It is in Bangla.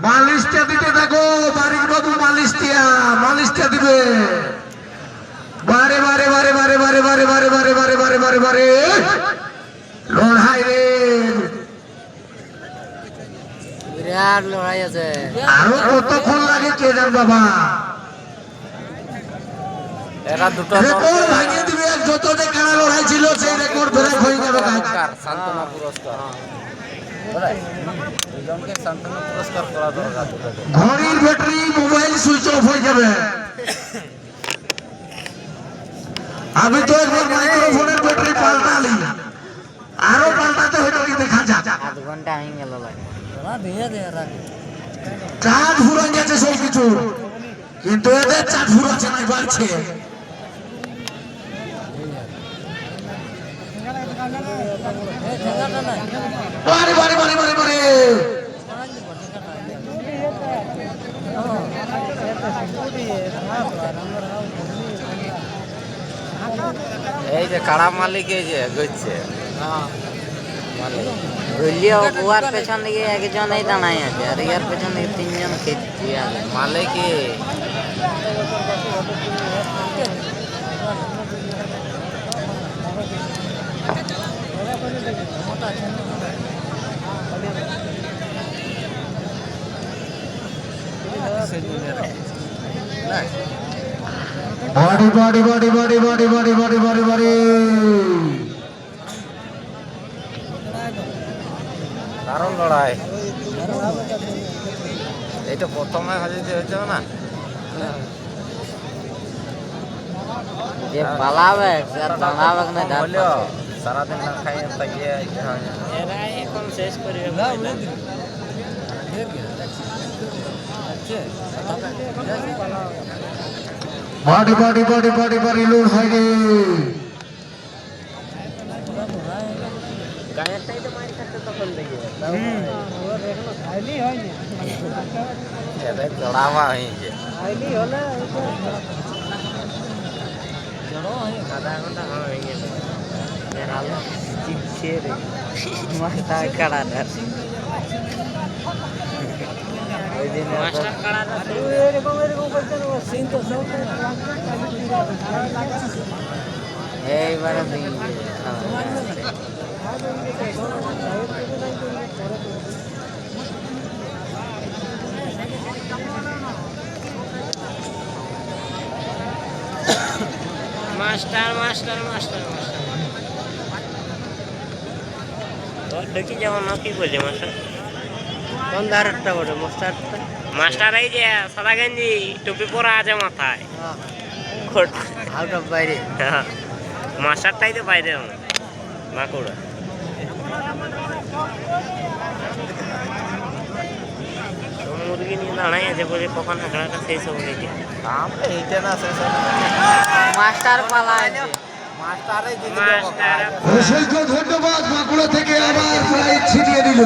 মালিশটা দিতে থাকো, বাড়ির বাবু মালিশটা দিবে। বারে বারে বারে বারে বারে বারে বারে বারে বারে বারে বারে বারে লড়াই রে, বিরাট লড়াই আছে। আরো কতক্ষণ লাগে কে জান বাবা। এরা দুটো রেকর্ড ভাঙিয়ে দিবে, যত যে কারা লড়াই ছিল সেই রেকর্ড ব্রেক হয়ে যাবে। সান্তনা পুরস্কার সান্তনা পুরস্কার করা দরকার। ঘড়ির ব্যাটারি মোবাইল সুইচ অফ হয়ে যাবে। আমি তো একবার মাইক্রোফোনের ব্যাটারি পাল্টালি, আরো পাল্টাতে হইতো কি দেখা যাক। আধ ঘন্টা হয়ে গেল লাগে। চাঁদ ফুরান গেছে সব কিছু, কিন্তু এদের চাঁদ ফুরাচ্ছে নাই, বাড়ছে। বারে বারে বারে বারে বারে এই যে কাড়া মালিক এই যে গইছে গলিয়া ওয়ার পেছন দিকে একজন এই দাঁড়ায় আছে, আর ইয়ার পেছন দিকে তিনজন খেলছে আছে মালিক। বডি বডি বডি বডি বডি বডি বডি বডি বডি দারুণ লড়াই। এইটা প্রথমে হাজির হয়েছে না, যে পালাবে আর দাঁড়াবে না হলেও সারাদিন না খাই থাকিয়ে এরা এখন শেষ করবে। বডি বডি বডি বডি বডি লুট হয় রে। গায়েরটাই তো মার খাচ্ছে তখন দেখি জড়াওয়া হয়েছে আধা ঘন্টা হয়ে গেছে। চিপছে রে মাস্টার কাড়াটা, ওই দিন মাস্টার কাড়াটা এরকম এরকম করতে সিন তো সব এইবারে মাস্টার মাস্টার মাস্টার মাস্টার তোর দেখি যেমন না কি বলছে মাস্টার কোন ধারটা বলে মাস্টারটা? মাস্টার এই যে সাদা গেঞ্জি টুপি পরা আছে মাথায়, আউট অফ বাইরে। মাস্টারটাই তো বাইরে মাকুড়া। মুরগি নিয়ে দাঁড়াই আছে বলে কখন হাঁকড়াটা শেষ হবে নাকি আমরা এইটা না শেষ হবে। মাস্টার পালা অসংখ্য ধন্যবাদ। বাঁকুড়া থেকে আবার প্রাইজ ছিনিয়ে দিল।